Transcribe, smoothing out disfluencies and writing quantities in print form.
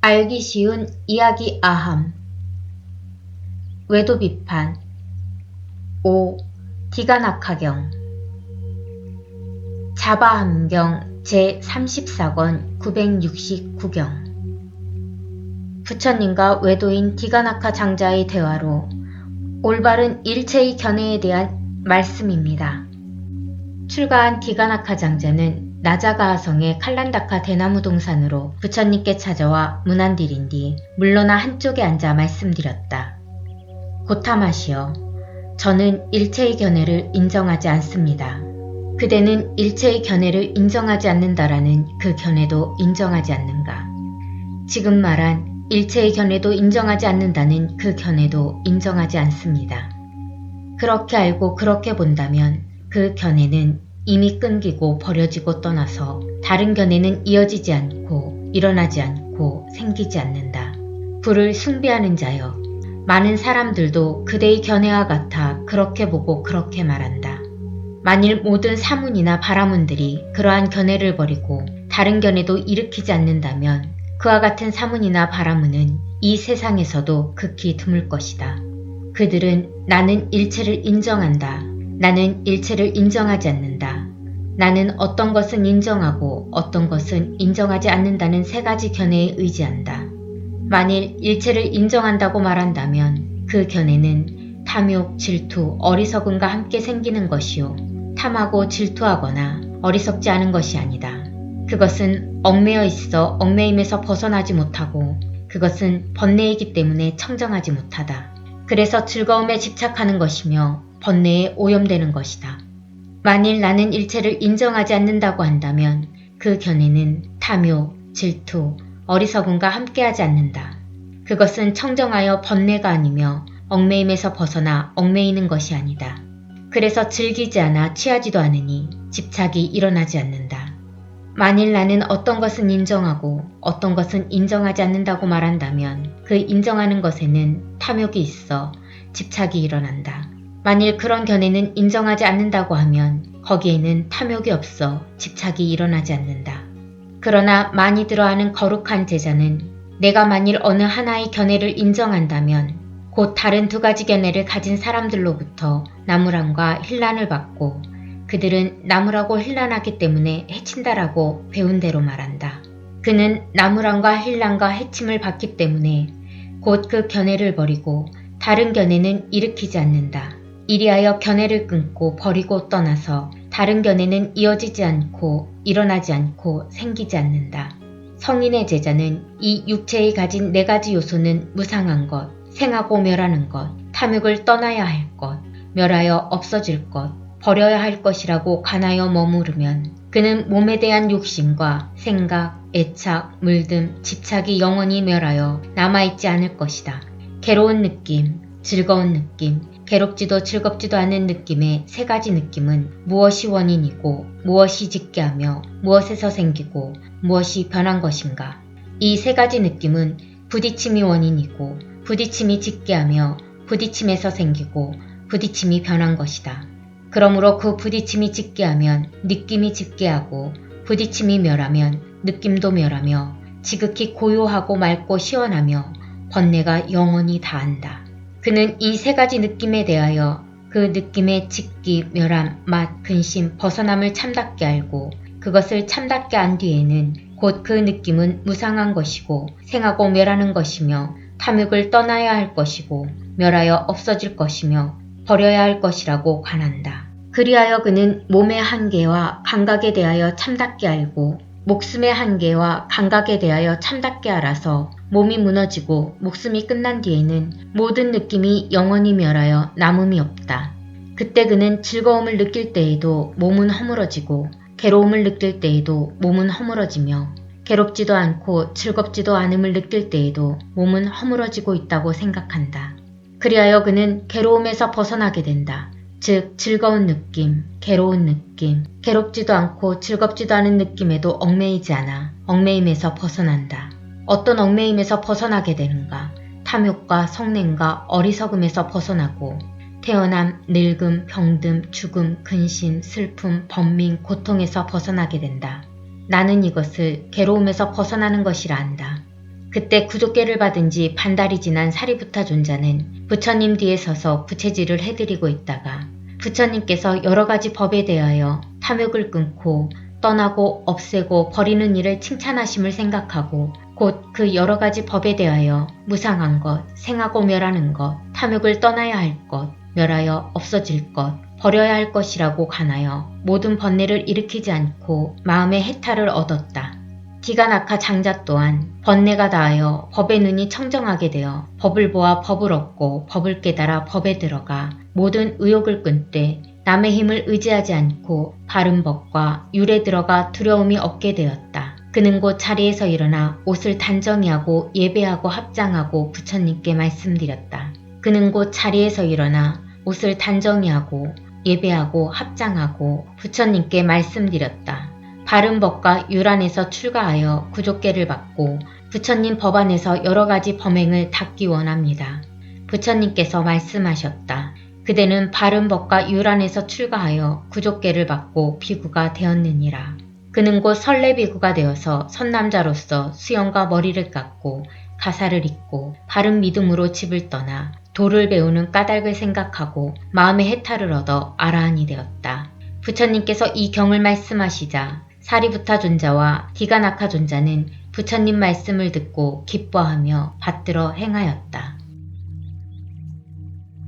알기 쉬운 이야기 아함. 외도 비판. 5. 디가나카경. 자바함경 제34권 969경. 부처님과 외도인 디가나카 장자의 대화로 올바른 일체의 견해에 대한 말씀입니다. 출가한 디가나카 장자는 나자가하성의 칼란다카 대나무 동산으로 부처님께 찾아와 문안드린 뒤 물러나 한쪽에 앉아 말씀드렸다. 고타마시여, 저는 일체의 견해를 인정하지 않습니다. 그대는 일체의 견해를 인정하지 않는다라는 그 견해도 인정하지 않는가? 지금 말한 일체의 견해도 인정하지 않는다는 그 견해도 인정하지 않습니다. 그렇게 알고 그렇게 본다면 그 견해는 이미 끊기고 버려지고 떠나서 다른 견해는 이어지지 않고 일어나지 않고 생기지 않는다. 부를 숭배하는 자여, 많은 사람들도 그대의 견해와 같아 그렇게 보고 그렇게 말한다. 만일 모든 사문이나 바라문들이 그러한 견해를 버리고 다른 견해도 일으키지 않는다면 그와 같은 사문이나 바라문은 이 세상에서도 극히 드물 것이다. 그들은 나는 일체를 인정한다. 나는 일체를 인정하지 않는다. 나는 어떤 것은 인정하고 어떤 것은 인정하지 않는다는 세 가지 견해에 의지한다. 만일 일체를 인정한다고 말한다면 그 견해는 탐욕, 질투, 어리석음과 함께 생기는 것이요. 탐하고 질투하거나 어리석지 않은 것이 아니다. 그것은 얽매여 있어 얽매임에서 벗어나지 못하고 그것은 번뇌이기 때문에 청정하지 못하다. 그래서 즐거움에 집착하는 것이며 번뇌에 오염되는 것이다. 만일 나는 일체를 인정하지 않는다고 한다면 그 견해는 탐욕, 질투, 어리석음과 함께하지 않는다. 그것은 청정하여 번뇌가 아니며 얽매임에서 벗어나 얽매이는 것이 아니다. 그래서 즐기지 않아 취하지도 않으니 집착이 일어나지 않는다. 만일 나는 어떤 것은 인정하고 어떤 것은 인정하지 않는다고 말한다면 그 인정하는 것에는 탐욕이 있어 집착이 일어난다. 만일 그런 견해는 인정하지 않는다고 하면 거기에는 탐욕이 없어 집착이 일어나지 않는다. 그러나 많이 들어하는 거룩한 제자는 내가 만일 어느 하나의 견해를 인정한다면 곧 다른 두 가지 견해를 가진 사람들로부터 나무람과 힐난을 받고 그들은 나무라고 힐난하기 때문에 해친다라고 배운 대로 말한다. 그는 나무람과 힐난과 해침을 받기 때문에 곧 그 견해를 버리고 다른 견해는 일으키지 않는다. 이리하여 견해를 끊고 버리고 떠나서 다른 견해는 이어지지 않고 일어나지 않고 생기지 않는다. 성인의 제자는 이 육체에 가진 네 가지 요소는 무상한 것, 생하고 멸하는 것, 탐욕을 떠나야 할 것, 멸하여 없어질 것, 버려야 할 것이라고 간하여 머무르면 그는 몸에 대한 욕심과 생각, 애착, 물듦, 집착이 영원히 멸하여 남아있지 않을 것이다. 괴로운 느낌, 즐거운 느낌, 괴롭지도 즐겁지도 않은 느낌의 세 가지 느낌은 무엇이 원인이고 무엇이 짓게하며 무엇에서 생기고 무엇이 변한 것인가? 이 세 가지 느낌은 부딪힘이 원인이고 부딪힘이 짓게하며 부딪힘에서 생기고 부딪힘이 변한 것이다. 그러므로 그 부딪힘이 짓게하면 느낌이 짓게하고 부딪힘이 멸하면 느낌도 멸하며 지극히 고요하고 맑고 시원하며 번뇌가 영원히 다한다. 그는 이 세 가지 느낌에 대하여 그 느낌의 짓기, 멸함, 맛, 근심, 벗어남을 참답게 알고 그것을 참답게 안 뒤에는 곧 그 느낌은 무상한 것이고 생하고 멸하는 것이며 탐욕을 떠나야 할 것이고 멸하여 없어질 것이며 버려야 할 것이라고 관한다. 그리하여 그는 몸의 한계와 감각에 대하여 참답게 알고 목숨의 한계와 감각에 대하여 참답게 알아서 몸이 무너지고 목숨이 끝난 뒤에는 모든 느낌이 영원히 멸하여 남음이 없다. 그때 그는 즐거움을 느낄 때에도 몸은 허물어지고 괴로움을 느낄 때에도 몸은 허물어지며 괴롭지도 않고 즐겁지도 않음을 느낄 때에도 몸은 허물어지고 있다고 생각한다. 그리하여 그는 괴로움에서 벗어나게 된다. 즉 즐거운 느낌, 괴로운 느낌, 괴롭지도 않고 즐겁지도 않은 느낌에도 얽매이지 않아 얽매임에서 벗어난다. 어떤 얽매임에서 벗어나게 되는가? 탐욕과 성냄과 어리석음에서 벗어나고 태어남, 늙음, 병듦, 죽음, 근심, 슬픔, 번민, 고통에서 벗어나게 된다. 나는 이것을 괴로움에서 벗어나는 것이라 안다. 그때 구족계를 받은 지 반달이 지난 사리부타 존자는 부처님 뒤에 서서 부채질을 해드리고 있다가 부처님께서 여러가지 법에 대하여 탐욕을 끊고 떠나고 없애고 버리는 일을 칭찬하심을 생각하고 곧 그 여러가지 법에 대하여 무상한 것, 생하고 멸하는 것, 탐욕을 떠나야 할 것, 멸하여 없어질 것, 버려야 할 것이라고 간하여 모든 번뇌를 일으키지 않고 마음의 해탈을 얻었다. 디가나카 장자 또한 번뇌가 다하여 법의 눈이 청정하게 되어 법을 보아 법을 얻고 법을 깨달아 법에 들어가 모든 의욕을 끊되 남의 힘을 의지하지 않고 바른 법과 율에 들어가 두려움이 없게 되었다. 그는 곧 자리에서 일어나 옷을 단정히 하고 예배하고 합장하고 부처님께 말씀드렸다. 그는 곧 자리에서 일어나 옷을 단정히 하고 예배하고 합장하고 부처님께 말씀드렸다. 바른 법과 율 안에서 출가하여 구족계를 받고 부처님 법 안에서 여러가지 범행을 닦기 원합니다. 부처님께서 말씀하셨다. 그대는 바른 법과 율 안에서 출가하여 구족계를 받고 비구가 되었느니라. 그는 곧 설레비구가 되어서 선남자로서 수염과 머리를 깎고 가사를 입고 바른 믿음으로 집을 떠나 도를 배우는 까닭을 생각하고 마음의 해탈을 얻어 아라한이 되었다. 부처님께서 이 경을 말씀하시자 사리부타 존자와 디가나카 존자는 부처님 말씀을 듣고 기뻐하며 받들어 행하였다.